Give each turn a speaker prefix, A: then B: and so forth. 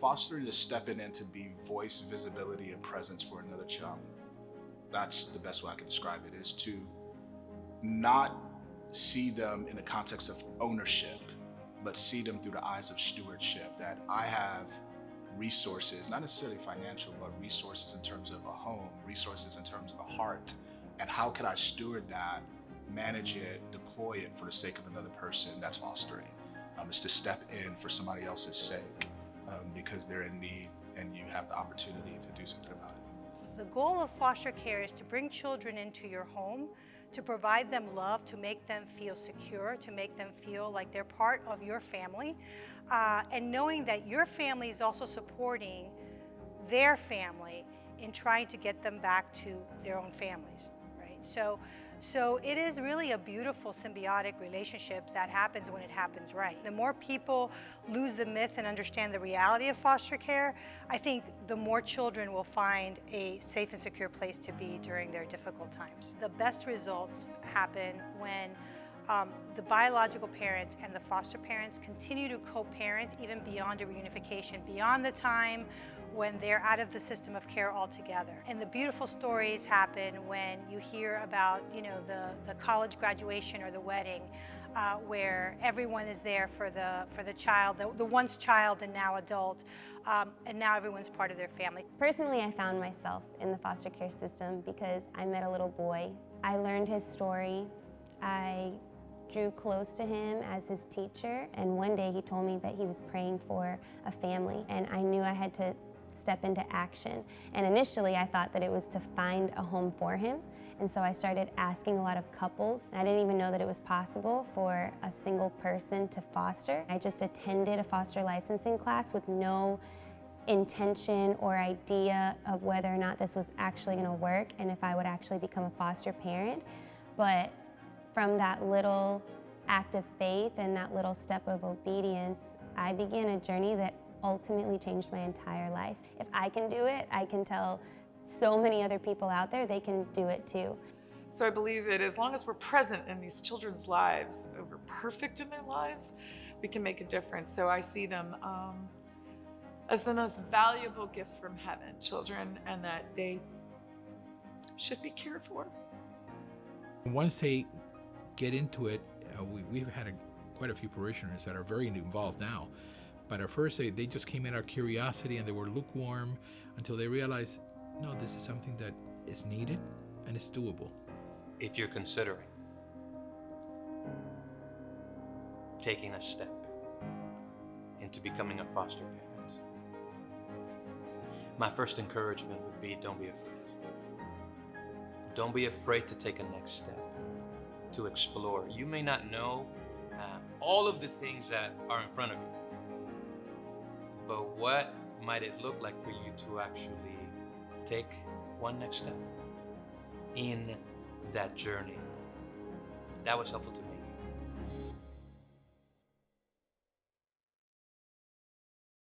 A: Fostering is stepping in to be voice, visibility, and presence for another child. That's the best way I can describe it, is to not see them in the context of ownership, but see them through the eyes of stewardship, that I have resources, not necessarily financial, but resources in terms of a home, resources in terms of a heart, and how can I steward that, manage it, deploy it for the sake of another person. That's fostering. It's to step in for somebody else's sake, because they're in need and you have the opportunity to do something about it.
B: The goal of foster care is to bring children into your home, to provide them love, to make them feel secure, to make them feel like they're part of your family, and knowing that your family is also supporting their family in trying to get them back to their own families, right? So it is really a beautiful symbiotic relationship that happens when it happens right. The more people lose the myth and understand the reality of foster care, I think the more children will find a safe and secure place to be during their difficult times. The best results happen when the biological parents and the foster parents continue to co-parent even beyond a reunification, beyond the time when they're out of the system of care altogether. And the beautiful stories happen when you hear about, the college graduation or the wedding, where everyone is there for the child, the once child and now adult, and now everyone's part of their family.
C: Personally, I found myself in the foster care system because I met a little boy. I learned his story. I drew close to him as his teacher, and one day he told me that he was praying for a family, and I knew I had to step into action. And initially I thought that it was to find a home for him, and so I started asking a lot of couples. I didn't even know that it was possible for a single person to foster. I just attended a foster licensing class with no intention or idea of whether or not this was actually going to work and if I would actually become a foster parent. But from that little act of faith and that little step of obedience, I began a journey that ultimately changed my entire life. If I can do it, I can tell so many other people out there they can do it too.
D: So I believe that as long as we're present in these children's lives, we're perfect in their lives, we can make a difference. So I see them as the most valuable gift from heaven, children, and that they should be cared for.
E: Once they get into it, we've had quite a few parishioners that are very involved now. But at first, they just came in out of curiosity and they were lukewarm until they realized, no, this is something that is needed and it's doable.
F: If you're considering taking a step into becoming a foster parent, my first encouragement would be, don't be afraid. Don't be afraid to take a next step, to explore. You may not know all of the things that are in front of you, but what might it look like for you to actually take one next step in that journey? That was helpful to me.